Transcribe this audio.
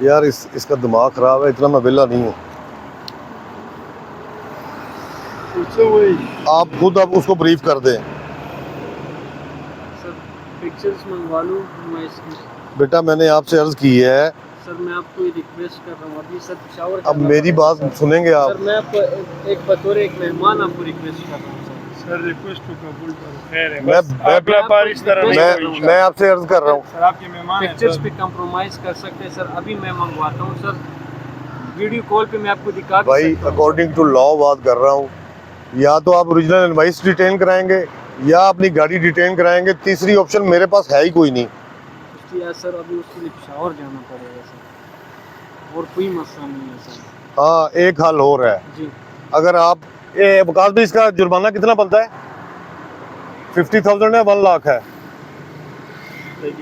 यार इसका दिमाग खराब है, इतना मैं विला नहीं हूँ। आप खुद आप उसको ब्रीफ कर दें। सर पिक्चर्स मंगवा लूँ मैं इसकी? बेटा मैंने आपसे अर्ज की है। सर मैं आपको रिक्वेस्ट कर रहा हूँ अभी सर शावर। अब मेरी बात सुनेंगे आप? सर मैं आपको एक बतौर एक मेहमान आपको रिक्वेस्ट कर रहा हूँ सर रिक्वेस्ट को कबूल करो। खैर है, मैं बस अगला बार इस तरह नहीं होगी। मैं आपसे अर्ज कर रहा हूँ। सर आपके मेहमान हैं पिक्चर्स सर। पे कंप्रोमाइज़ कर सकते हैं सर। अभी मैं मंगवाता हूँ सर, वीडियो कॉल पे मैं आपको दिखा भी भाई सकता हूँ। अकॉर्डिंग टू लॉ बात कर रहा हूँ। या तो आप ओरिजिनल इनवॉइस डिटेन कराएंगे या अपनी गाड़ी डिटेन कराएंगे, तीसरी ऑप्शन मेरे पास है ही कोई नहीं। उसके बाद सर अभी उसके लिए शावर जाना पड़ेगा सर, और कोई मसला नहीं है सर। हाँ एक हल हो रहा है जी अगर आप विकास भाई, इसका जुर्माना कितना बनता है? 50,000 है 1 लाख है?